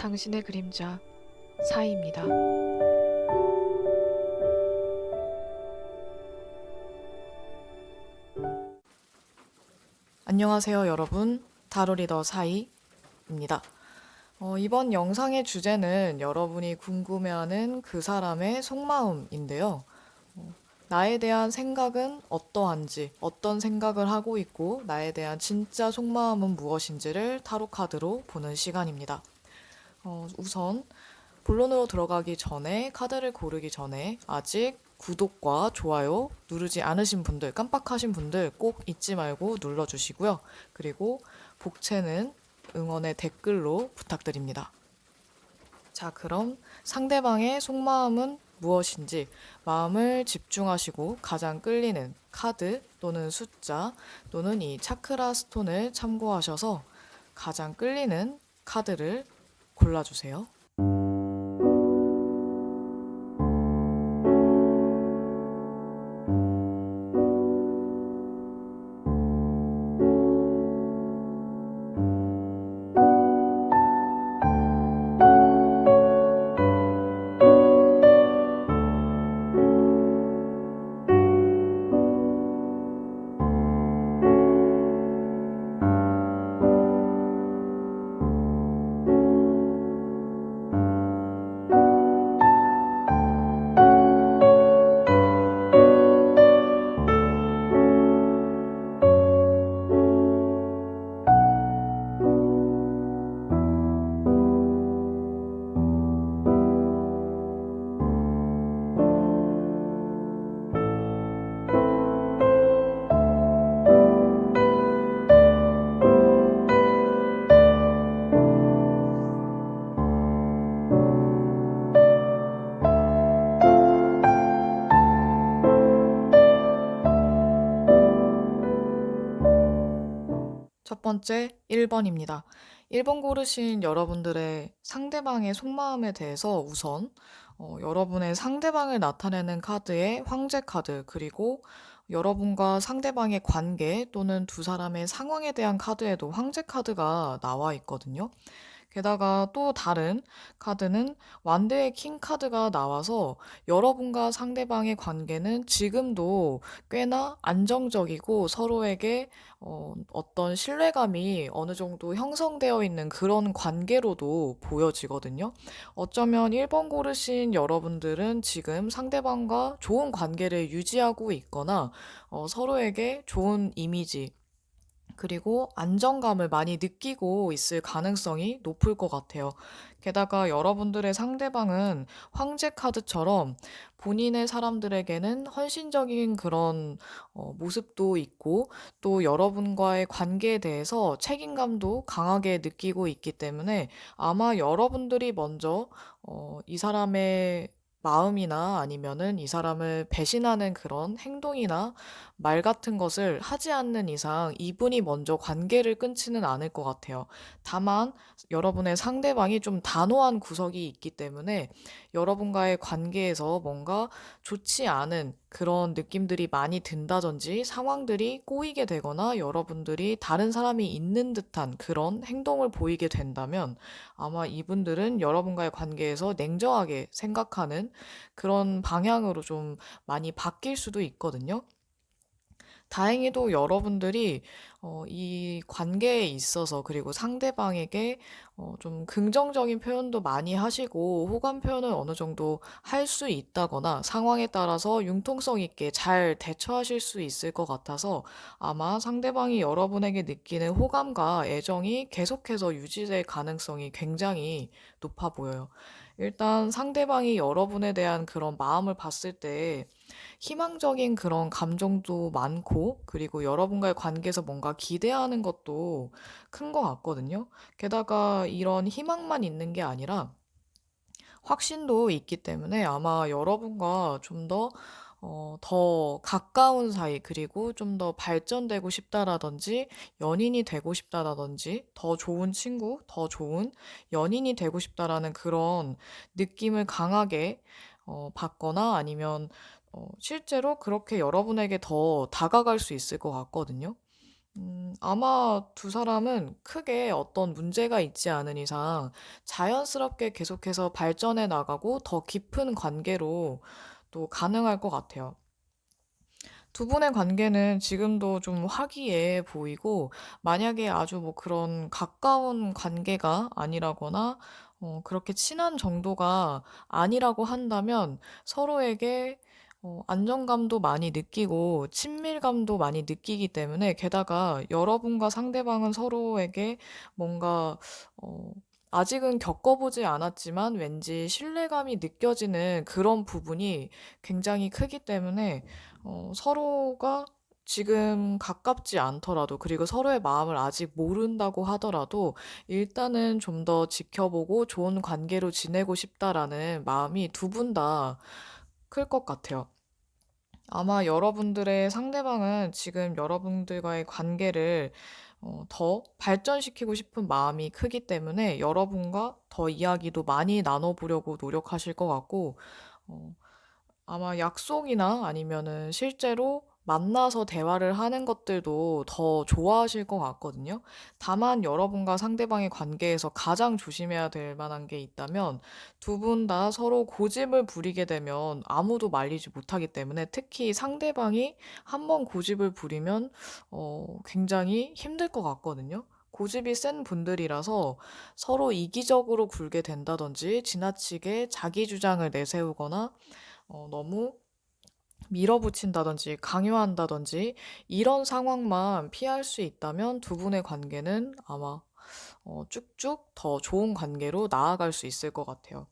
당신의 그림자 사이입니다. 안녕하세요 여러분, 타로리더 사이입니다. 이번 영상의 주제는 여러분이 궁금해하는 그 사람의 속마음인데요. 나에 대한 생각은 어떠한지, 어떤 생각을 하고 있고 나에 대한 진짜 속마음은 무엇인지를 타로 카드로 보는 시간입니다. 우선 본론으로 들어가기 전에 카드를 고르기 전에 아직 구독과 좋아요 누르지 않으신 분들, 깜빡하신 분들 꼭 잊지 말고 눌러주시고요. 그리고 복채는 응원의 댓글로 부탁드립니다. 자, 그럼 상대방의 속마음은 무엇인지 마음을 집중하시고 가장 끌리는 카드 또는 숫자 또는 이 차크라 스톤을 참고하셔서 가장 끌리는 카드를 골라주세요. 첫 번째 1번입니다. 1번 고르신 여러분들의 상대방의 속마음에 대해서 우선 여러분의 상대방을 나타내는 카드의 황제 카드, 그리고 여러분과 상대방의 관계 또는 두 사람의 상황에 대한 카드에도 황제 카드가 나와 있거든요. 게다가 또 다른 카드는 완대의 킹 카드가 나와서 여러분과 상대방의 관계는 지금도 꽤나 안정적이고 서로에게 어떤 신뢰감이 어느 정도 형성되어 있는 그런 관계로도 보여지거든요. 어쩌면 1번 고르신 여러분들은 지금 상대방과 좋은 관계를 유지하고 있거나 서로에게 좋은 이미지, 그리고 안정감을 많이 느끼고 있을 가능성이 높을 것 같아요. 게다가 여러분들의 상대방은 황제 카드처럼 본인의 사람들에게는 헌신적인 그런 모습도 있고, 또 여러분과의 관계에 대해서 책임감도 강하게 느끼고 있기 때문에 아마 여러분들이 먼저 이 사람의 마음이나 아니면은 이 사람을 배신하는 그런 행동이나 말 같은 것을 하지 않는 이상 이분이 먼저 관계를 끊지는 않을 것 같아요. 다만 여러분의 상대방이 좀 단호한 구석이 있기 때문에 여러분과의 관계에서 뭔가 좋지 않은 그런 느낌들이 많이 든다든지 상황들이 꼬이게 되거나 여러분들이 다른 사람이 있는 듯한 그런 행동을 보이게 된다면 아마 이분들은 여러분과의 관계에서 냉정하게 생각하는 그런 방향으로 좀 많이 바뀔 수도 있거든요. 다행히도 여러분들이 이 관계에 있어서, 그리고 상대방에게 좀 긍정적인 표현도 많이 하시고 호감 표현을 어느 정도 할 수 있다거나 상황에 따라서 융통성 있게 잘 대처하실 수 있을 것 같아서 아마 상대방이 여러분에게 느끼는 호감과 애정이 계속해서 유지될 가능성이 굉장히 높아 보여요. 일단 상대방이 여러분에 대한 그런 마음을 봤을 때 희망적인 그런 감정도 많고, 그리고 여러분과의 관계에서 뭔가 기대하는 것도 큰 것 같거든요. 게다가 이런 희망만 있는 게 아니라 확신도 있기 때문에 아마 여러분과 좀 더 가까운 사이, 그리고 좀 더 발전되고 싶다라든지, 연인이 되고 싶다라든지, 더 좋은 친구, 더 좋은 연인이 되고 싶다라는 그런 느낌을 강하게 받거나 아니면 실제로 그렇게 여러분에게 더 다가갈 수 있을 것 같거든요. 아마 두 사람은 크게 어떤 문제가 있지 않은 이상 자연스럽게 계속해서 발전해 나가고 더 깊은 관계로 또 가능할 것 같아요. 두 분의 관계는 지금도 좀 화기애애 보이고, 만약에 아주 뭐 그런 가까운 관계가 아니라거나, 그렇게 친한 정도가 아니라고 한다면 서로에게 안정감도 많이 느끼고 친밀감도 많이 느끼기 때문에, 게다가 여러분과 상대방은 서로에게 뭔가 어, 아직은 겪어보지 않았지만 왠지 신뢰감이 느껴지는 그런 부분이 굉장히 크기 때문에 서로가 지금 가깝지 않더라도, 그리고 서로의 마음을 아직 모른다고 하더라도, 일단은 좀 더 지켜보고 좋은 관계로 지내고 싶다라는 마음이 두 분 다 클 것 같아요. 아마 여러분들의 상대방은 지금 여러분들과의 관계를 더 발전시키고 싶은 마음이 크기 때문에 여러분과 더 이야기도 많이 나눠보려고 노력하실 것 같고, 어, 아마 약속이나 아니면은 실제로 만나서 대화를 하는 것들도 더 좋아하실 것 같거든요. 다만 여러분과 상대방의 관계에서 가장 조심해야 될 만한 게 있다면, 두 분 다 서로 고집을 부리게 되면 아무도 말리지 못하기 때문에, 특히 상대방이 한번 고집을 부리면 굉장히 힘들 것 같거든요. 고집이 센 분들이라서 서로 이기적으로 굴게 된다든지, 지나치게 자기 주장을 내세우거나 너무 밀어붙인다든지 강요한다든지, 이런 상황만 피할 수 있다면 두 분의 관계는 아마 쭉쭉 더 좋은 관계로 나아갈 수 있을 것 같아요.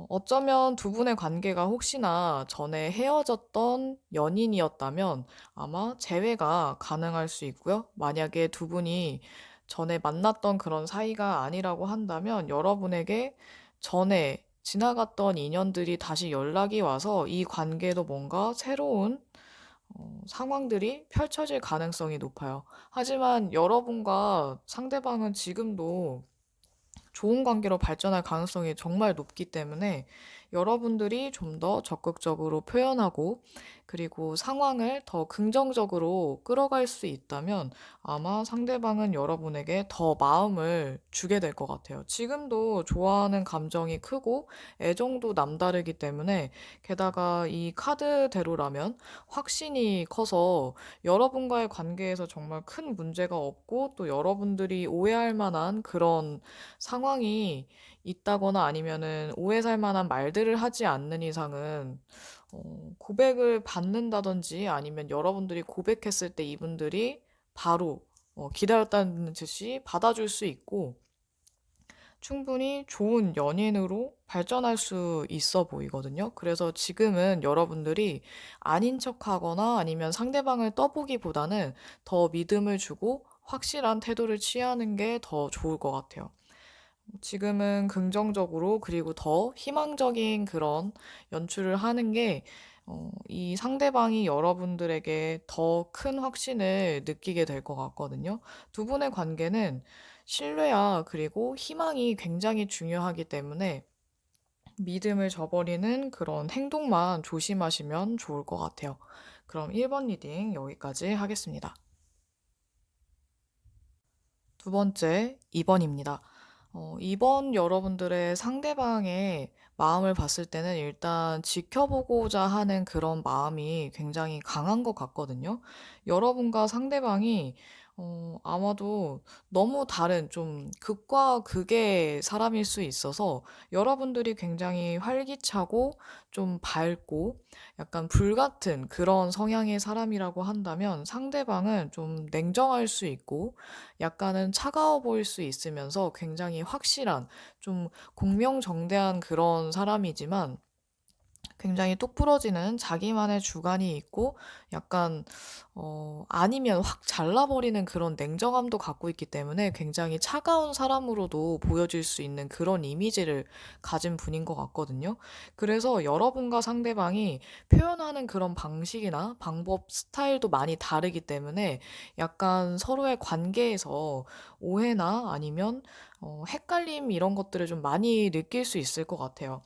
어쩌면 두 분의 관계가 혹시나 전에 헤어졌던 연인이었다면 아마 재회가 가능할 수 있고요. 만약에 두 분이 전에 만났던 그런 사이가 아니라고 한다면 여러분에게 전에 지나갔던 인연들이 다시 연락이 와서 이 관계도 뭔가 새로운 상황들이 펼쳐질 가능성이 높아요. 하지만 여러분과 상대방은 지금도 좋은 관계로 발전할 가능성이 정말 높기 때문에, 여러분들이 좀 더 적극적으로 표현하고, 그리고 상황을 더 긍정적으로 끌어갈 수 있다면 아마 상대방은 여러분에게 더 마음을 주게 될 것 같아요. 지금도 좋아하는 감정이 크고 애정도 남다르기 때문에, 게다가 이 카드대로라면 확신이 커서 여러분과의 관계에서 정말 큰 문제가 없고, 또 여러분들이 오해할 만한 그런 상황이 있다거나 아니면은 오해 살 만한 말들을 하지 않는 이상은 고백을 받는다든지, 아니면 여러분들이 고백했을 때 이분들이 바로 기다렸다는 듯이 받아줄 수 있고, 충분히 좋은 연인으로 발전할 수 있어 보이거든요. 그래서 지금은 여러분들이 아닌 척하거나 아니면 상대방을 떠보기보다는 더 믿음을 주고 확실한 태도를 취하는 게 더 좋을 것 같아요. 지금은 긍정적으로, 그리고 더 희망적인 그런 연출을 하는 게 이 상대방이 여러분들에게 더 큰 확신을 느끼게 될 것 같거든요. 두 분의 관계는 신뢰와 그리고 희망이 굉장히 중요하기 때문에 믿음을 저버리는 그런 행동만 조심하시면 좋을 것 같아요. 그럼 1번 리딩 여기까지 하겠습니다. 두 번째, 2번입니다. 2번 여러분들의 상대방의 마음을 봤을 때는 일단 지켜보고자 하는 그런 마음이 굉장히 강한 것 같거든요. 여러분과 상대방이 아마도 너무 다른 좀 극과 극의 사람일 수 있어서, 여러분들이 굉장히 활기차고 좀 밝고 약간 불같은 그런 성향의 사람이라고 한다면, 상대방은 좀 냉정할 수 있고 약간은 차가워 보일 수 있으면서 굉장히 확실한, 좀 공명정대한 그런 사람이지만, 굉장히 똑 부러지는 자기만의 주관이 있고, 약간 아니면 확 잘라버리는 그런 냉정함도 갖고 있기 때문에 굉장히 차가운 사람으로도 보여질 수 있는 그런 이미지를 가진 분인 것 같거든요. 그래서 여러분과 상대방이 표현하는 그런 방식이나 방법, 스타일도 많이 다르기 때문에 약간 서로의 관계에서 오해나 아니면 헷갈림, 이런 것들을 좀 많이 느낄 수 있을 것 같아요.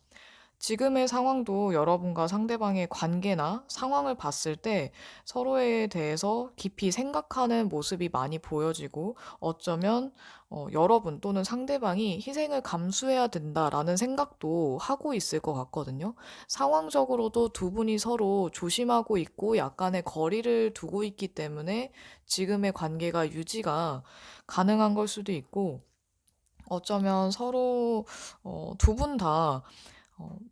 지금의 상황도 여러분과 상대방의 관계나 상황을 봤을 때 서로에 대해서 깊이 생각하는 모습이 많이 보여지고 어쩌면 여러분 또는 상대방이 희생을 감수해야 된다라는 생각도 하고 있을 것 같거든요. 상황적으로도 두 분이 서로 조심하고 있고 약간의 거리를 두고 있기 때문에 지금의 관계가 유지가 가능한 걸 수도 있고 어쩌면 서로 두 분 다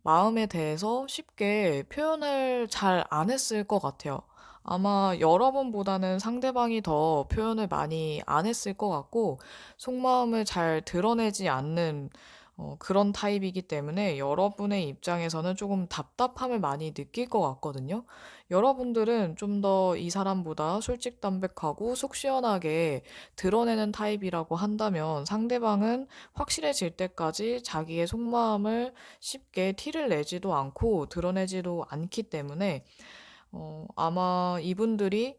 마음에 대해서 쉽게 표현을 잘 안 했을 것 같아요. 아마 여러분보다는 상대방이 더 표현을 많이 안 했을 것 같고, 속마음을 잘 드러내지 않는 그런 타입이기 때문에 여러분의 입장에서는 조금 답답함을 많이 느낄 것 같거든요. 여러분들은 좀 더 이 사람보다 솔직담백하고 속 시원하게 드러내는 타입이라고 한다면 상대방은 확실해질 때까지 자기의 속마음을 쉽게 티를 내지도 않고 드러내지도 않기 때문에 아마 이분들이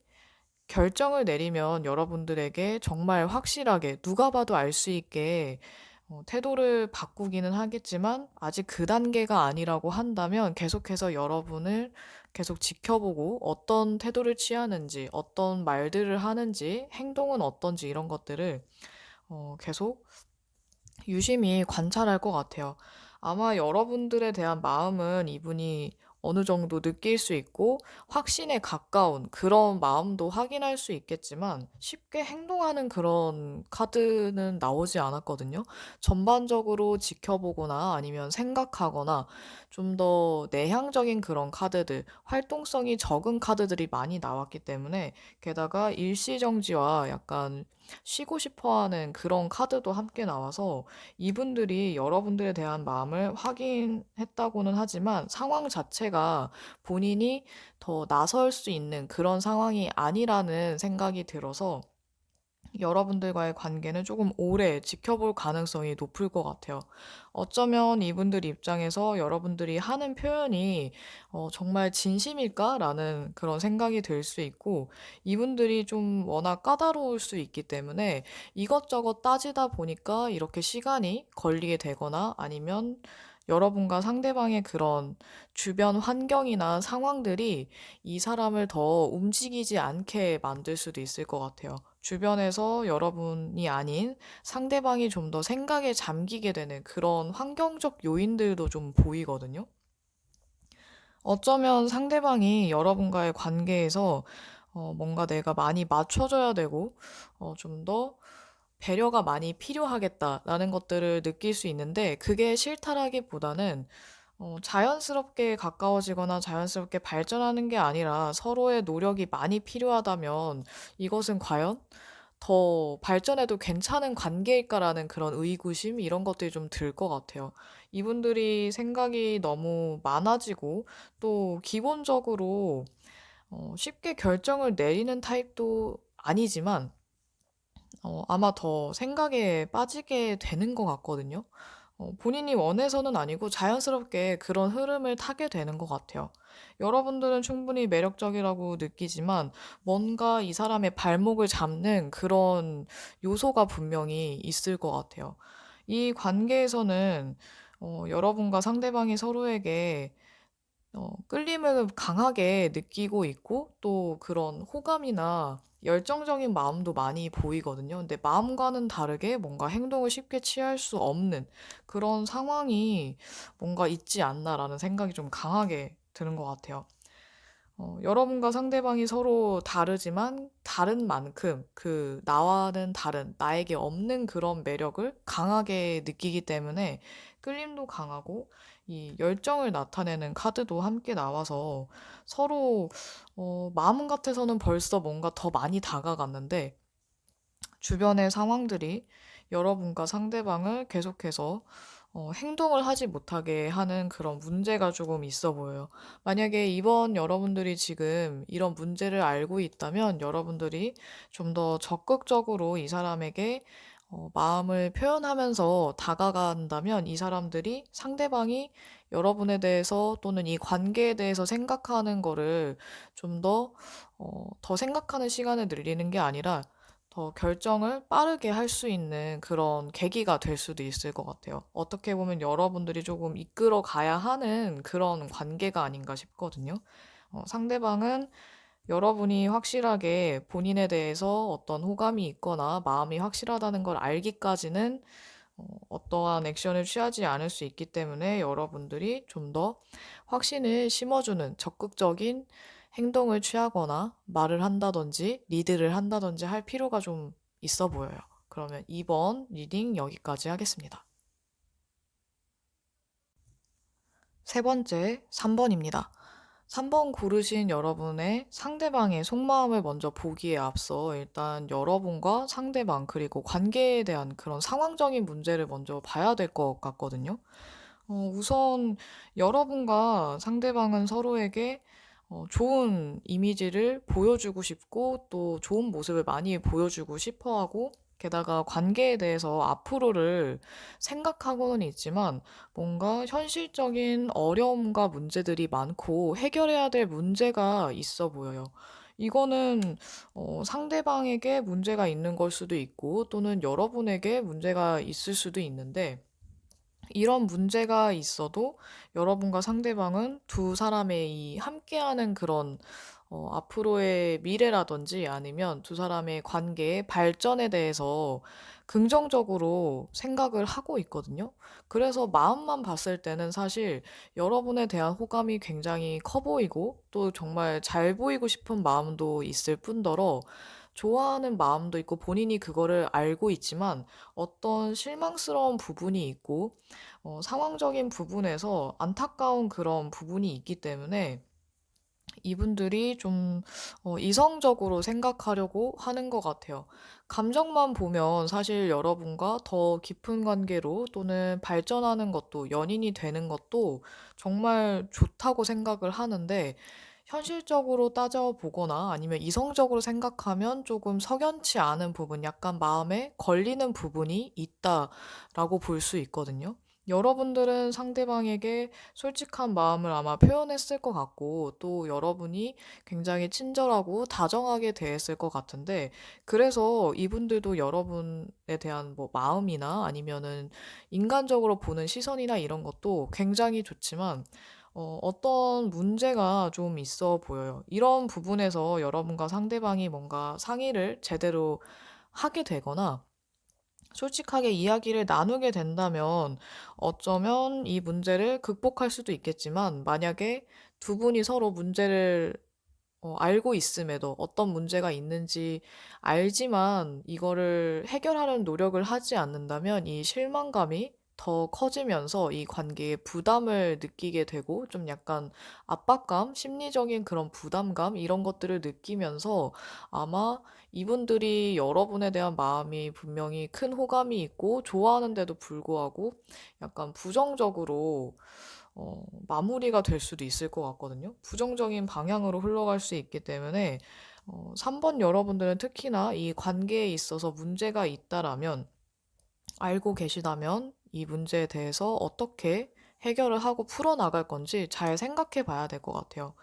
결정을 내리면 여러분들에게 정말 확실하게 누가 봐도 알 수 있게 태도를 바꾸기는 하겠지만 아직 그 단계가 아니라고 한다면 계속해서 여러분을 계속 지켜보고 어떤 태도를 취하는지, 어떤 말들을 하는지, 행동은 어떤지 이런 것들을 계속 유심히 관찰할 것 같아요. 아마 여러분들에 대한 마음은 이분이 어느 정도 느낄 수 있고 확신에 가까운 그런 마음도 확인할 수 있겠지만 쉽게 행동하는 그런 카드는 나오지 않았거든요. 전반적으로 지켜보거나 아니면 생각하거나 좀 더 내향적인 그런 카드들, 활동성이 적은 카드들이 많이 나왔기 때문에 게다가 일시정지와 약간 쉬고 싶어 하는 그런 카드도 함께 나와서 이분들이 여러분들에 대한 마음을 확인했다고는 하지만 상황 자체가 본인이 더 나설 수 있는 그런 상황이 아니라는 생각이 들어서 여러분들과의 관계는 조금 오래 지켜볼 가능성이 높을 것 같아요. 어쩌면 이분들 입장에서 여러분들이 하는 표현이 정말 진심일까라는 그런 생각이 들 수 있고, 이분들이 좀 워낙 까다로울 수 있기 때문에 이것저것 따지다 보니까 이렇게 시간이 걸리게 되거나 아니면 여러분과 상대방의 그런 주변 환경이나 상황들이 이 사람을 더 움직이지 않게 만들 수도 있을 것 같아요. 주변에서 여러분이 아닌 상대방이 좀 더 생각에 잠기게 되는 그런 환경적 요인들도 좀 보이거든요. 어쩌면 상대방이 여러분과의 관계에서 뭔가 내가 많이 맞춰줘야 되고 좀 더 배려가 많이 필요하겠다라는 것들을 느낄 수 있는데 그게 싫다라기보다는 자연스럽게 가까워지거나 자연스럽게 발전하는 게 아니라 서로의 노력이 많이 필요하다면 이것은 과연 더 발전해도 괜찮은 관계일까라는 그런 의구심 이런 것들이 좀 들 것 같아요. 이분들이 생각이 너무 많아지고 또 기본적으로 쉽게 결정을 내리는 타입도 아니지만 아마 더 생각에 빠지게 되는 것 같거든요. 본인이 원해서는 아니고 자연스럽게 그런 흐름을 타게 되는 것 같아요. 여러분들은 충분히 매력적이라고 느끼지만 뭔가 이 사람의 발목을 잡는 그런 요소가 분명히 있을 것 같아요. 이 관계에서는 여러분과 상대방이 서로에게 끌림을 강하게 느끼고 있고 또 그런 호감이나 열정적인 마음도 많이 보이거든요. 근데 마음과는 다르게 뭔가 행동을 쉽게 취할 수 없는 그런 상황이 뭔가 있지 않나라는 생각이 좀 강하게 드는 것 같아요. 여러분과 상대방이 서로 다르지만 다른 만큼 그 나와는 다른 나에게 없는 그런 매력을 강하게 느끼기 때문에 끌림도 강하고 이 열정을 나타내는 카드도 함께 나와서 서로 마음 같아서는 벌써 뭔가 더 많이 다가갔는데 주변의 상황들이 여러분과 상대방을 계속해서 행동을 하지 못하게 하는 그런 문제가 조금 있어 보여요. 만약에 이번 여러분들이 지금 이런 문제를 알고 있다면 여러분들이 좀 더 적극적으로 이 사람에게 마음을 표현하면서 다가간다면 이 사람들이 상대방이 여러분에 대해서 또는 이 관계에 대해서 생각하는 거를 좀 더 생각하는 시간을 늘리는 게 아니라 더 결정을 빠르게 할 수 있는 그런 계기가 될 수도 있을 것 같아요. 어떻게 보면 여러분들이 조금 이끌어 가야 하는 그런 관계가 아닌가 싶거든요. 상대방은 여러분이 확실하게 본인에 대해서 어떤 호감이 있거나 마음이 확실하다는 걸 알기까지는 어떠한 액션을 취하지 않을 수 있기 때문에 여러분들이 좀 더 확신을 심어주는 적극적인 행동을 취하거나 말을 한다든지 리드를 한다든지 할 필요가 좀 있어 보여요. 그러면 2번 리딩 여기까지 하겠습니다. 세 번째, 3번입니다. 3번 고르신 여러분의 상대방의 속마음을 먼저 보기에 앞서 일단 여러분과 상대방 그리고 관계에 대한 그런 상황적인 문제를 먼저 봐야 될 것 같거든요. 우선 여러분과 상대방은 서로에게 좋은 이미지를 보여주고 싶고 또 좋은 모습을 많이 보여주고 싶어 하고 게다가 관계에 대해서 앞으로를 생각하고는 있지만 뭔가 현실적인 어려움과 문제들이 많고 해결해야 될 문제가 있어 보여요. 이거는 상대방에게 문제가 있는 걸 수도 있고 또는 여러분에게 문제가 있을 수도 있는데 이런 문제가 있어도 여러분과 상대방은 두 사람의 이 함께하는 그런 앞으로의 미래라든지 아니면 두 사람의 관계의 발전에 대해서 긍정적으로 생각을 하고 있거든요. 그래서 마음만 봤을 때는 사실 여러분에 대한 호감이 굉장히 커 보이고 또 정말 잘 보이고 싶은 마음도 있을 뿐더러 좋아하는 마음도 있고 본인이 그거를 알고 있지만 어떤 실망스러운 부분이 있고 상황적인 부분에서 안타까운 그런 부분이 있기 때문에 이분들이 좀 이성적으로 생각하려고 하는 것 같아요. 감정만 보면 사실 여러분과 더 깊은 관계로 또는 발전하는 것도 연인이 되는 것도 정말 좋다고 생각을 하는데 현실적으로 따져보거나 아니면 이성적으로 생각하면 조금 석연치 않은 부분, 약간 마음에 걸리는 부분이 있다라고 볼 수 있거든요. 여러분들은 상대방에게 솔직한 마음을 아마 표현했을 것 같고, 또 여러분이 굉장히 친절하고 다정하게 대했을 것 같은데, 그래서 이분들도 여러분에 대한 뭐 마음이나 아니면은 인간적으로 보는 시선이나 이런 것도 굉장히 좋지만, 어떤 문제가 좀 있어 보여요. 이런 부분에서 여러분과 상대방이 뭔가 상의를 제대로 하게 되거나, 솔직하게 이야기를 나누게 된다면 어쩌면 이 문제를 극복할 수도 있겠지만 만약에 두 분이 서로 문제를 알고 있음에도 어떤 문제가 있는지 알지만 이거를 해결하려는 노력을 하지 않는다면 이 실망감이 더 커지면서 이 관계에 부담을 느끼게 되고 좀 약간 압박감, 심리적인 그런 부담감 이런 것들을 느끼면서 아마 이분들이 여러분에 대한 마음이 분명히 큰 호감이 있고 좋아하는데도 불구하고 약간 부정적으로 마무리가 될 수도 있을 것 같거든요. 부정적인 방향으로 흘러갈 수 있기 때문에 3번 여러분들은 특히나 이 관계에 있어서 문제가 있다라면 알고 계시다면 이 문제에 대해서 어떻게 해결을 하고 풀어나갈 건지 잘 생각해 봐야 될 것 같아요.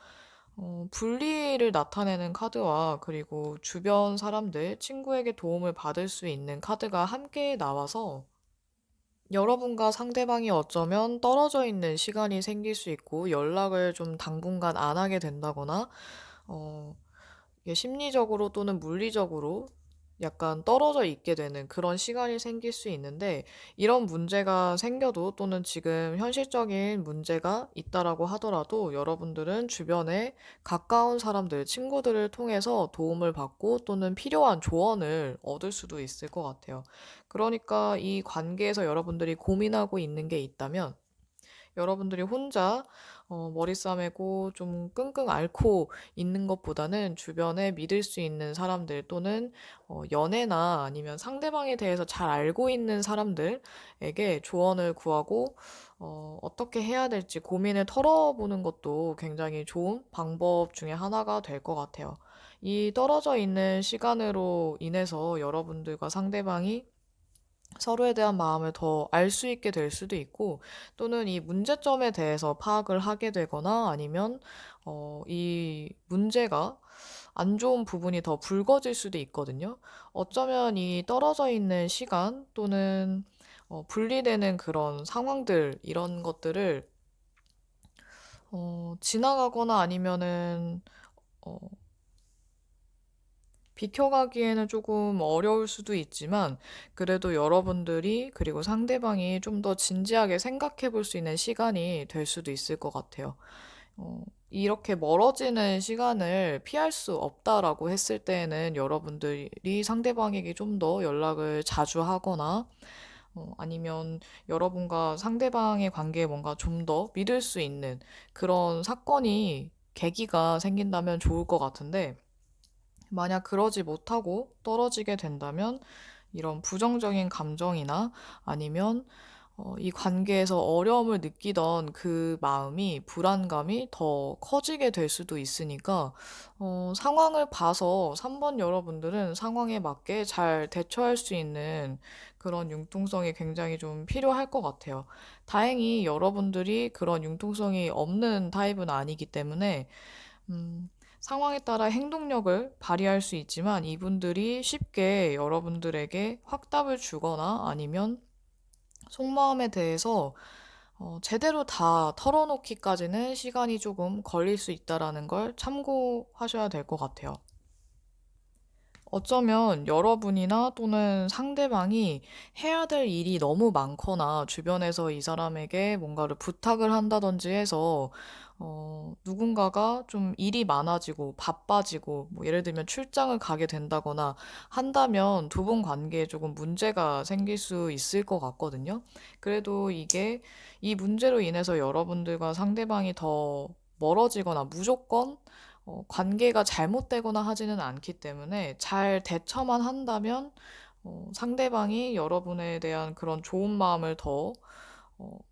분리를 나타내는 카드와 그리고 주변 사람들, 친구에게 도움을 받을 수 있는 카드가 함께 나와서 여러분과 상대방이 어쩌면 떨어져 있는 시간이 생길 수 있고 연락을 좀 당분간 안 하게 된다거나 어, 이게 심리적으로 또는 물리적으로 약간 떨어져 있게 되는 그런 시간이 생길 수 있는데 이런 문제가 생겨도 또는 지금 현실적인 문제가 있다라고 하더라도 여러분들은 주변에 가까운 사람들, 친구들을 통해서 도움을 받고 또는 필요한 조언을 얻을 수도 있을 것 같아요. 그러니까 이 관계에서 여러분들이 고민하고 있는 게 있다면 여러분들이 혼자 머리 싸매고 좀 끙끙 앓고 있는 것보다는 주변에 믿을 수 있는 사람들 또는 연애나 아니면 상대방에 대해서 잘 알고 있는 사람들에게 조언을 구하고 어떻게 해야 될지 고민을 털어보는 것도 굉장히 좋은 방법 중에 하나가 될 것 같아요. 이 떨어져 있는 시간으로 인해서 여러분들과 상대방이 서로에 대한 마음을 더 알 수 있게 될 수도 있고, 또는 이 문제점에 대해서 파악을 하게 되거나 아니면, 이 문제가 안 좋은 부분이 더 붉어질 수도 있거든요. 어쩌면 이 떨어져 있는 시간 또는 분리되는 그런 상황들, 이런 것들을 지나가거나 아니면은 어, 비켜가기에는 조금 어려울 수도 있지만, 그래도 여러분들이 그리고 상대방이 좀 더 진지하게 생각해 볼 수 있는 시간이 될 수도 있을 것 같아요. 이렇게 멀어지는 시간을 피할 수 없다라고 했을 때에는 여러분들이 상대방에게 좀 더 연락을 자주 하거나, 아니면 여러분과 상대방의 관계에 뭔가 좀 더 믿을 수 있는 그런 사건이 계기가 생긴다면 좋을 것 같은데, 만약 그러지 못하고 떨어지게 된다면 이런 부정적인 감정이나 아니면 이 관계에서 어려움을 느끼던 그 마음이, 불안감이 더 커지게 될 수도 있으니까, 상황을 봐서 3번 여러분들은 상황에 맞게 잘 대처할 수 있는 그런 융통성이 굉장히 좀 필요할 것 같아요. 다행히 여러분들이 그런 융통성이 없는 타입은 아니기 때문에, 음, 상황에 따라 행동력을 발휘할 수 있지만 이분들이 쉽게 여러분들에게 확답을 주거나 아니면 속마음에 대해서 제대로 다 털어놓기까지는 시간이 조금 걸릴 수 있다라는 걸 참고하셔야 될 것 같아요. 어쩌면 여러분이나 또는 상대방이 해야 될 일이 너무 많거나 주변에서 이 사람에게 뭔가를 부탁을 한다든지 해서 누군가가 좀 일이 많아지고 바빠지고 뭐 예를 들면 출장을 가게 된다거나 한다면 두 분 관계에 조금 문제가 생길 수 있을 것 같거든요. 그래도 이게 이 문제로 인해서 여러분들과 상대방이 더 멀어지거나 무조건 관계가 잘못되거나 하지는 않기 때문에 잘 대처만 한다면 상대방이 여러분에 대한 그런 좋은 마음을 더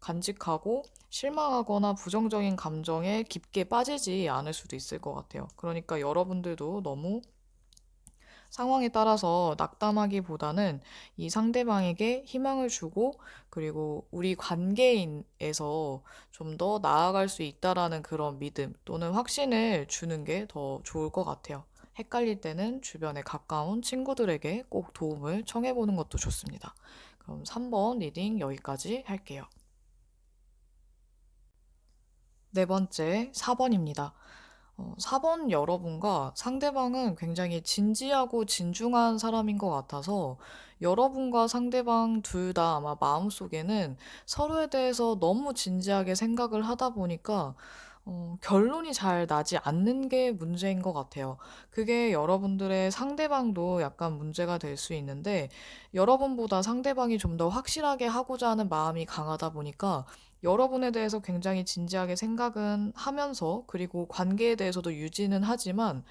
간직하고 실망하거나 부정적인 감정에 깊게 빠지지 않을 수도 있을 것 같아요. 그러니까 여러분들도 너무 상황에 따라서 낙담하기보다는 이 상대방에게 희망을 주고, 그리고 우리 관계인에서 좀 더 나아갈 수 있다라는 그런 믿음 또는 확신을 주는 게 더 좋을 것 같아요. 헷갈릴 때는 주변에 가까운 친구들에게 꼭 도움을 청해보는 것도 좋습니다. 그럼 3번 리딩 여기까지 할게요. 네 번째, 4번입니다. 4번 여러분과 상대방은 굉장히 진지하고 진중한 사람인 것 같아서 여러분과 상대방 둘 다 아마 마음속에는 서로에 대해서 너무 진지하게 생각을 하다 보니까 결론이 잘 나지 않는 게 문제인 것 같아요. 그게 여러분들의 상대방도 약간 문제가 될 수 있는데, 여러분보다 상대방이 좀 더 확실하게 하고자 하는 마음이 강하다 보니까 여러분에 대해서 굉장히 진지하게 생각은 하면서, 그리고 관계에 대해서도 유지는 하지만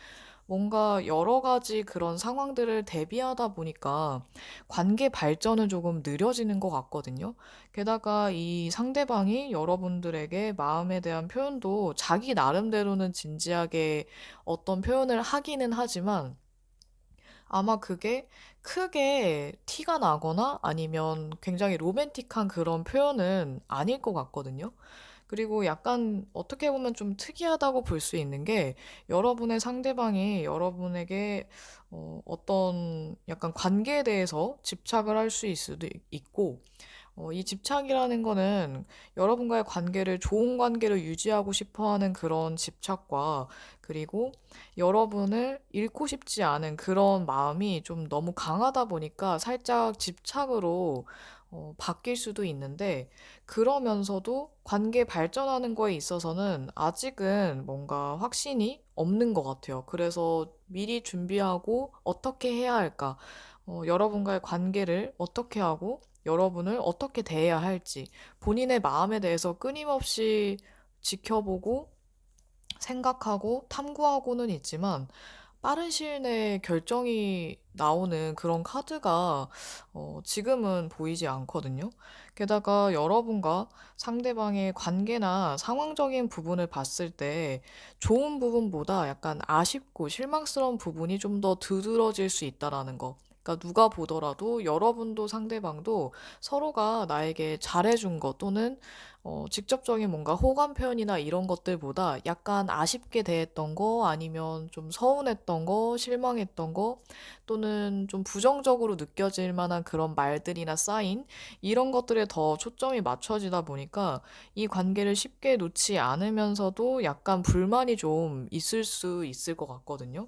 뭔가 여러 가지 그런 상황들을 대비하다 보니까 관계 발전은 조금 느려지는 것 같거든요. 게다가 이 상대방이 여러분들에게 마음에 대한 표현도 자기 나름대로는 진지하게 어떤 표현을 하기는 하지만 아마 그게 크게 티가 나거나 아니면 굉장히 로맨틱한 그런 표현은 아닐 것 같거든요. 그리고 약간 어떻게 보면 좀 특이하다고 볼 수 있는 게, 여러분의 상대방이 여러분에게 어떤 약간 관계에 대해서 집착을 할 수 있을 수도 있고, 이 집착이라는 거는 여러분과의 관계를 좋은 관계로 유지하고 싶어 하는 그런 집착과, 그리고 여러분을 잃고 싶지 않은 그런 마음이 좀 너무 강하다 보니까 살짝 집착으로 바뀔 수도 있는데, 그러면서도 관계 발전하는 거에 있어서는 아직은 뭔가 확신이 없는 것 같아요. 그래서 미리 준비하고 어떻게 해야 할까? 여러분과의 관계를 어떻게 하고 여러분을 어떻게 대해야 할지 본인의 마음에 대해서 끊임없이 지켜보고 생각하고 탐구하고는 있지만, 빠른 시일 내에 결정이 나오는 그런 카드가 지금은 보이지 않거든요. 게다가 여러분과 상대방의 관계나 상황적인 부분을 봤을 때 좋은 부분보다 약간 아쉽고 실망스러운 부분이 좀 더 두드러질 수 있다라는 거. 그러니까 누가 보더라도 여러분도 상대방도 서로가 나에게 잘해준 것 또는 직접적인 뭔가 호감 표현이나 이런 것들보다 약간 아쉽게 대했던 거 아니면 좀 서운했던 거, 실망했던 거 또는 좀 부정적으로 느껴질 만한 그런 말들이나 사인 이런 것들에 더 초점이 맞춰지다 보니까 이 관계를 쉽게 놓지 않으면서도 약간 불만이 좀 있을 수 있을 것 같거든요.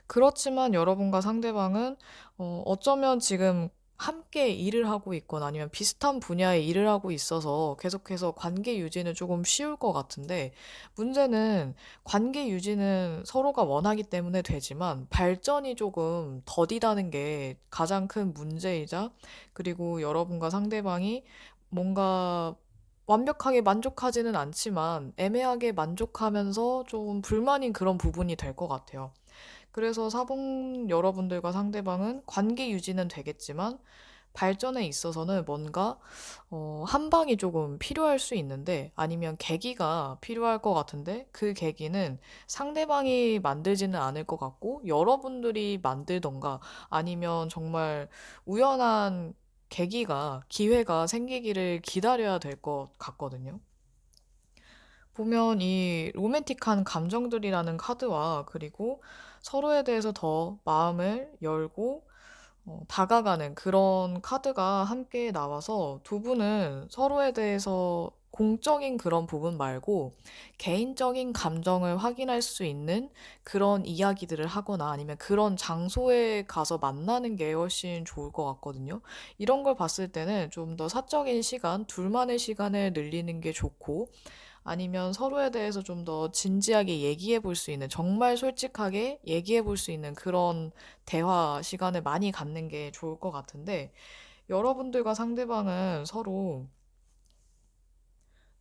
그렇지만 여러분과 상대방은 어쩌면 지금 함께 일을 하고 있거나 아니면 비슷한 분야의 일을 하고 있어서 계속해서 관계 유지는 조금 쉬울 것 같은데 문제는 관계 유지는 서로가 원하기 때문에 되지만 발전이 조금 더디다는 게 가장 큰 문제이자 그리고 여러분과 상대방이 뭔가 완벽하게 만족하지는 않지만 애매하게 만족하면서 좀 불만인 그런 부분이 될 것 같아요. 그래서 사봉 여러분들과 상대방은 관계 유지는 되겠지만 발전에 있어서는 뭔가 한 방이 조금 필요할 수 있는데 아니면 계기가 필요할 것 같은데 그 계기는 상대방이 만들지는 않을 것 같고 여러분들이 만들던가 아니면 정말 우연한 계기가 기회가 생기기를 기다려야 될 것 같거든요. 보면 이 로맨틱한 감정들이라는 카드와 그리고 서로에 대해서 더 마음을 열고 다가가는 그런 카드가 함께 나와서 두 분은 서로에 대해서 공적인 그런 부분 말고 개인적인 감정을 확인할 수 있는 그런 이야기들을 하거나 아니면 그런 장소에 가서 만나는 게 훨씬 좋을 것 같거든요. 이런 걸 봤을 때는 좀 더 사적인 시간, 둘만의 시간을 늘리는 게 좋고 아니면 서로에 대해서 좀 더 진지하게 얘기해 볼 수 있는, 정말 솔직하게 얘기해 볼 수 있는 그런 대화 시간을 많이 갖는 게 좋을 것 같은데, 여러분들과 상대방은 서로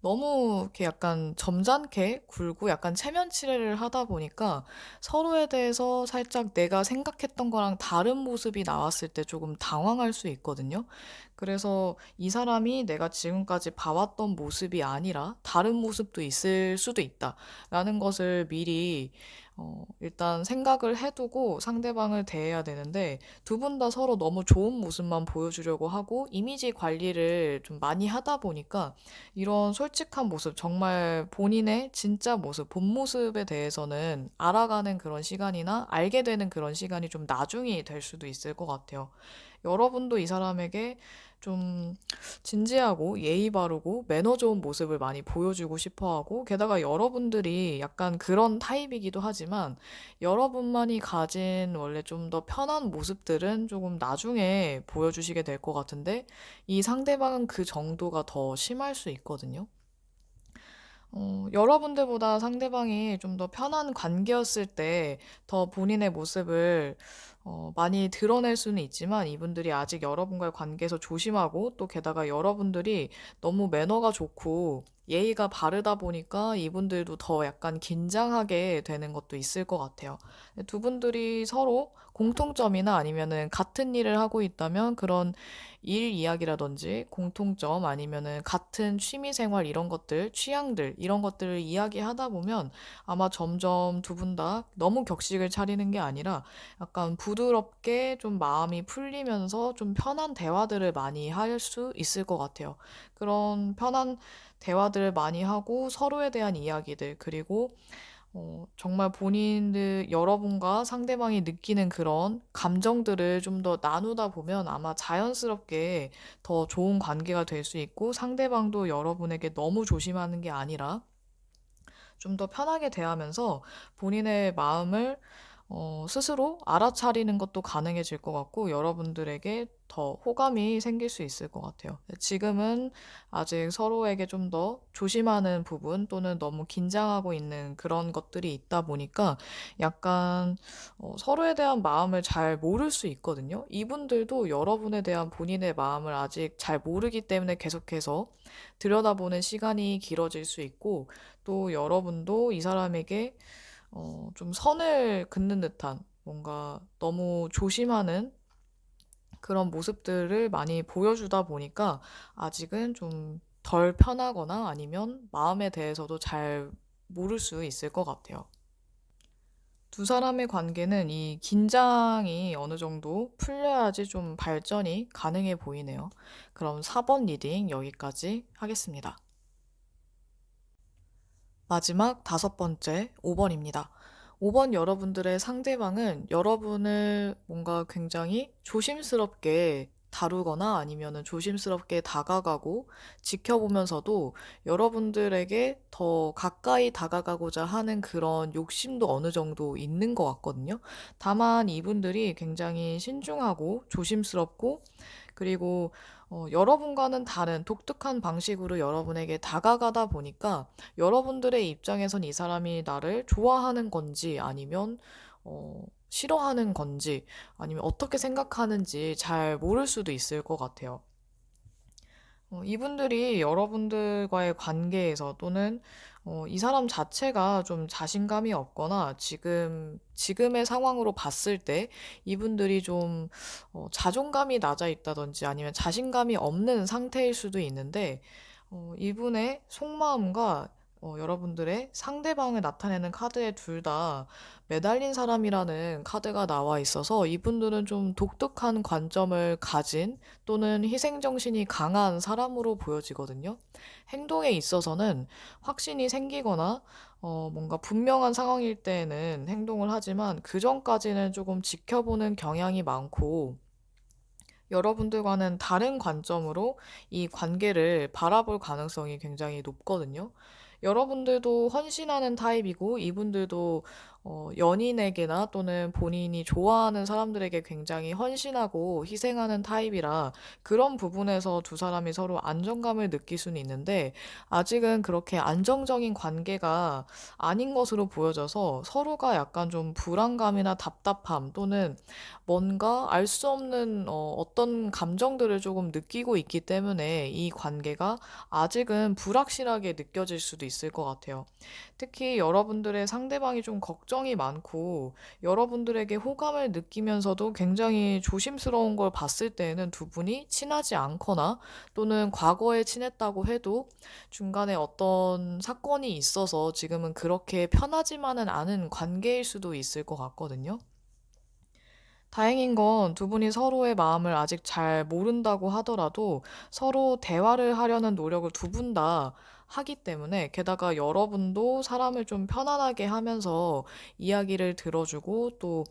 너무 이렇게 약간 점잖게 굴고 약간 체면치레를 하다 보니까 서로에 대해서 살짝 내가 생각했던 거랑 다른 모습이 나왔을 때 조금 당황할 수 있거든요. 그래서 이 사람이 내가 지금까지 봐왔던 모습이 아니라 다른 모습도 있을 수도 있다라는 것을 미리 일단 생각을 해두고 상대방을 대해야 되는데 두 분 다 서로 너무 좋은 모습만 보여주려고 하고 이미지 관리를 좀 많이 하다 보니까 이런 솔직한 모습, 정말 본인의 진짜 모습, 본 모습에 대해서는 알아가는 그런 시간이나 알게 되는 그런 시간이 좀 나중이 될 수도 있을 것 같아요. 여러분도 이 사람에게 좀 진지하고 예의 바르고 매너 좋은 모습을 많이 보여주고 싶어 하고, 게다가 여러분들이 약간 그런 타입이기도 하지만, 여러분만이 가진 원래 좀 더 편한 모습들은 조금 나중에 보여주시게 될 것 같은데, 이 상대방은 그 정도가 더 심할 수 있거든요. 여러분들보다 상대방이 좀 더 편한 관계였을 때 더 본인의 모습을 많이 드러낼 수는 있지만 이분들이 아직 여러분과의 관계에서 조심하고 또 게다가 여러분들이 너무 매너가 좋고 예의가 바르다 보니까 이분들도 더 약간 긴장하게 되는 것도 있을 것 같아요. 두 분들이 서로 공통점이나 아니면은 같은 일을 하고 있다면 그런 일 이야기라든지 공통점 아니면은 같은 취미 생활 이런 것들, 취향들 이런 것들을 이야기하다 보면 아마 점점 두 분 다 너무 격식을 차리는 게 아니라 약간 부드럽게 좀 마음이 풀리면서 좀 편한 대화들을 많이 할 수 있을 것 같아요. 그런 편한 대화들을 많이 하고 서로에 대한 이야기들 그리고 정말 본인들, 여러분과 상대방이 느끼는 그런 감정들을 좀 더 나누다 보면 아마 자연스럽게 더 좋은 관계가 될 수 있고 상대방도 여러분에게 너무 조심하는 게 아니라 좀 더 편하게 대하면서 본인의 마음을 스스로 알아차리는 것도 가능해질 것 같고 여러분들에게 더 호감이 생길 수 있을 것 같아요. 지금은 아직 서로에게 좀 더 조심하는 부분 또는 너무 긴장하고 있는 그런 것들이 있다 보니까 약간 서로에 대한 마음을 잘 모를 수 있거든요. 이분들도 여러분에 대한 본인의 마음을 아직 잘 모르기 때문에 계속해서 들여다보는 시간이 길어질 수 있고 또 여러분도 이 사람에게 좀 선을 긋는 듯한 뭔가 너무 조심하는 그런 모습들을 많이 보여주다 보니까 아직은 좀 덜 편하거나 아니면 마음에 대해서도 잘 모를 수 있을 것 같아요. 두 사람의 관계는 이 긴장이 어느 정도 풀려야지 좀 발전이 가능해 보이네요. 그럼 4번 리딩 여기까지 하겠습니다. 마지막 5번째, 5번입니다. 5번 여러분들의 상대방은 여러분을 뭔가 굉장히 조심스럽게 다루거나 아니면은 조심스럽게 다가가고 지켜보면서도 여러분들에게 더 가까이 다가가고자 하는 그런 욕심도 어느 정도 있는 것 같거든요. 다만 이분들이 굉장히 신중하고 조심스럽고 그리고 여러분과는 다른 독특한 방식으로 여러분에게 다가가다 보니까 여러분들의 입장에선 이 사람이 나를 좋아하는 건지 아니면 싫어하는 건지 아니면 어떻게 생각하는지 잘 모를 수도 있을 것 같아요. 이분들이 여러분들과의 관계에서 또는 이 사람 자체가 좀 자신감이 없거나 지금의 상황으로 봤을 때 이분들이 좀 자존감이 낮아 있다든지 아니면 자신감이 없는 상태일 수도 있는데 이분의 속마음과 여러분들의 상대방을 나타내는 카드에 둘 다 매달린 사람이라는 카드가 나와 있어서 이분들은 좀 독특한 관점을 가진 또는 희생정신이 강한 사람으로 보여지거든요. 행동에 있어서는 확신이 생기거나 뭔가 분명한 상황일 때에는 행동을 하지만 그 전까지는 조금 지켜보는 경향이 많고 여러분들과는 다른 관점으로 이 관계를 바라볼 가능성이 굉장히 높거든요. 여러분들도 헌신하는 타입이고 이분들도 연인에게나 또는 본인이 좋아하는 사람들에게 굉장히 헌신하고 희생하는 타입이라 그런 부분에서 두 사람이 서로 안정감을 느낄 수는 있는데 아직은 그렇게 안정적인 관계가 아닌 것으로 보여져서 서로가 약간 좀 불안감이나 답답함 또는 뭔가 알 수 없는 어떤 감정들을 조금 느끼고 있기 때문에 이 관계가 아직은 불확실하게 느껴질 수도 있을 것 같아요. 특히 여러분들의 상대방이 좀 걱정이 많고 여러분들에게 호감을 느끼면서도 굉장히 조심스러운 걸 봤을 때에는 두 분이 친하지 않거나 또는 과거에 친했다고 해도 중간에 어떤 사건이 있어서 지금은 그렇게 편하지만은 않은 관계일 수도 있을 것 같거든요. 다행인 건 두 분이 서로의 마음을 아직 잘 모른다고 하더라도 서로 대화를 하려는 노력을 두 분 다 하기 때문에 게다가 여러분도 사람을 좀 편안하게 하면서 이야기를 들어주고 또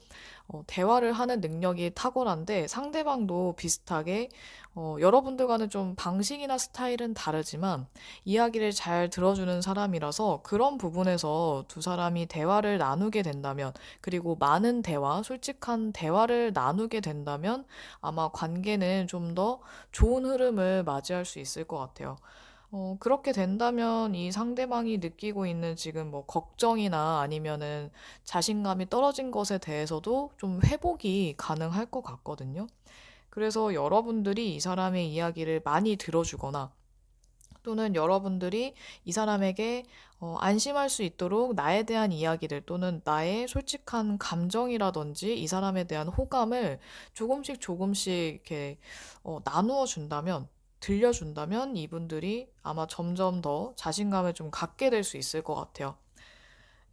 대화를 하는 능력이 탁월한데 상대방도 비슷하게 여러분들과는 좀 방식이나 스타일은 다르지만 이야기를 잘 들어주는 사람이라서 그런 부분에서 두 사람이 대화를 나누게 된다면 그리고 많은 대화, 솔직한 대화를 나누게 된다면 아마 관계는 좀 더 좋은 흐름을 맞이할 수 있을 것 같아요. 그렇게 된다면 이 상대방이 느끼고 있는 지금 뭐 걱정이나 아니면은 자신감이 떨어진 것에 대해서도 좀 회복이 가능할 것 같거든요. 그래서 여러분들이 이 사람의 이야기를 많이 들어주거나 또는 여러분들이 이 사람에게 안심할 수 있도록 나에 대한 이야기들 또는 나의 솔직한 감정이라든지 이 사람에 대한 호감을 조금씩 조금씩 이렇게 나누어 준다면 들려준다면 이분들이 아마 점점 더 자신감을 좀 갖게 될 수 있을 것 같아요.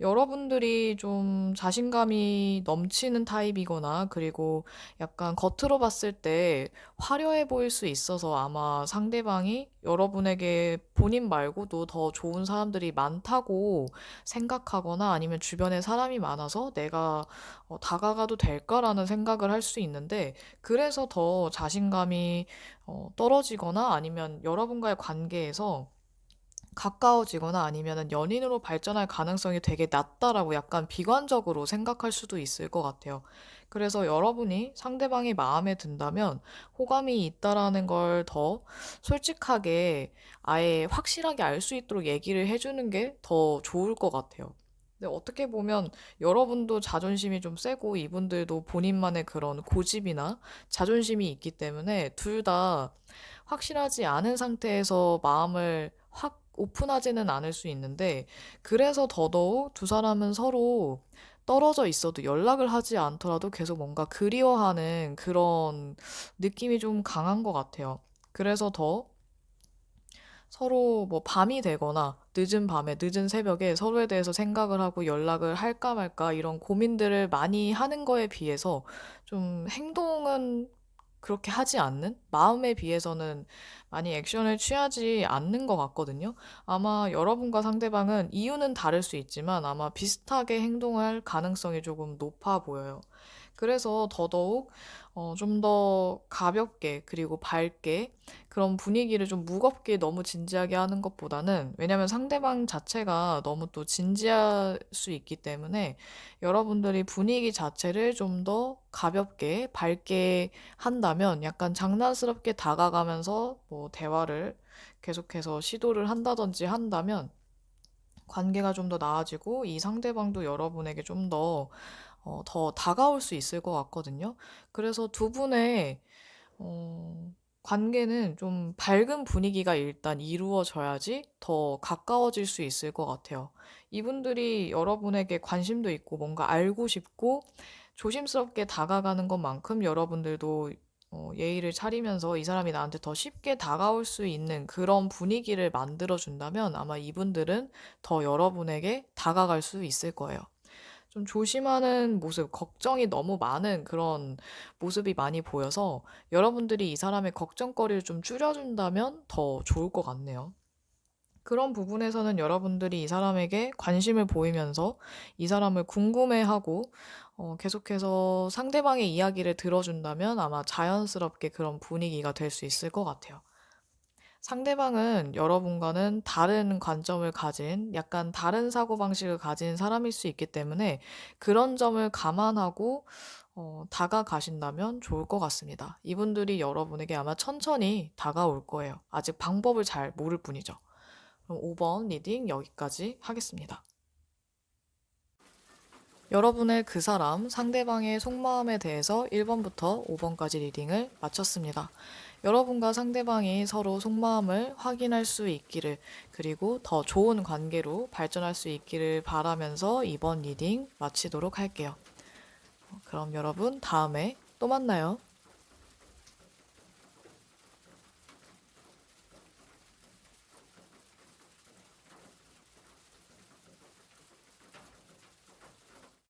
여러분들이 좀 자신감이 넘치는 타입이거나 그리고 약간 겉으로 봤을 때 화려해 보일 수 있어서 아마 상대방이 여러분에게 본인 말고도 더 좋은 사람들이 많다고 생각하거나 아니면 주변에 사람이 많아서 내가 다가가도 될까라는 생각을 할 수 있는데 그래서 더 자신감이 떨어지거나 아니면 여러분과의 관계에서 가까워지거나 아니면은 연인으로 발전할 가능성이 되게 낮다라고 약간 비관적으로 생각할 수도 있을 것 같아요. 그래서 여러분이 상대방이 마음에 든다면 호감이 있다라는 걸 더 솔직하게 아예 확실하게 알 수 있도록 얘기를 해주는 게 더 좋을 것 같아요. 근데 어떻게 보면 여러분도 자존심이 좀 세고 이분들도 본인만의 그런 고집이나 자존심이 있기 때문에 둘 다 확실하지 않은 상태에서 마음을 확 오픈하지는 않을 수 있는데, 그래서 더더욱 두 사람은 서로 떨어져 있어도 연락을 하지 않더라도 계속 뭔가 그리워하는 그런 느낌이 좀 강한 것 같아요. 그래서 더 서로 뭐 밤이 되거나 늦은 밤에, 늦은 새벽에 서로에 대해서 생각을 하고 연락을 할까 말까 이런 고민들을 많이 하는 거에 비해서 좀 행동은 그렇게 하지 않는? 마음에 비해서는 많이 액션을 취하지 않는 것 같거든요. 아마 여러분과 상대방은 이유는 다를 수 있지만 아마 비슷하게 행동할 가능성이 조금 높아 보여요. 그래서 더더욱 좀 더 가볍게 그리고 밝게 그런 분위기를 좀 무겁게 너무 진지하게 하는 것보다는, 왜냐면 상대방 자체가 너무 또 진지할 수 있기 때문에 여러분들이 분위기 자체를 좀 더 가볍게 밝게 한다면, 약간 장난스럽게 다가가면서 뭐 대화를 계속해서 시도를 한다든지 한다면 관계가 좀 더 나아지고 이 상대방도 여러분에게 좀 더 다가올 수 있을 것 같거든요. 그래서 두 분의 어, 관계는 좀 밝은 분위기가 일단 이루어져야지 더 가까워질 수 있을 것 같아요. 이분들이 여러분에게 관심도 있고 뭔가 알고 싶고 조심스럽게 다가가는 것만큼 여러분들도 예의를 차리면서 이 사람이 나한테 더 쉽게 다가올 수 있는 그런 분위기를 만들어준다면 아마 이분들은 더 여러분에게 다가갈 수 있을 거예요. 좀 조심하는 모습, 걱정이 너무 많은 그런 모습이 많이 보여서 여러분들이 이 사람의 걱정거리를 좀 줄여준다면 더 좋을 것 같네요. 그런 부분에서는 여러분들이 이 사람에게 관심을 보이면서 이 사람을 궁금해하고 계속해서 상대방의 이야기를 들어준다면 아마 자연스럽게 그런 분위기가 될 수 있을 것 같아요. 상대방은 여러분과는 다른 관점을 가진, 약간 다른 사고방식을 가진 사람일 수 있기 때문에 그런 점을 감안하고 다가가신다면 좋을 것 같습니다. 이분들이 여러분에게 아마 천천히 다가올 거예요. 아직 방법을 잘 모를 뿐이죠. 그럼 5번 리딩 여기까지 하겠습니다. 여러분의 그 사람, 상대방의 속마음에 대해서 1번부터 5번까지 리딩을 마쳤습니다. 여러분과 상대방이 서로 속마음을 확인할 수 있기를, 그리고 더 좋은 관계로 발전할 수 있기를 바라면서 이번 리딩 마치도록 할게요. 그럼 여러분 다음에 또 만나요.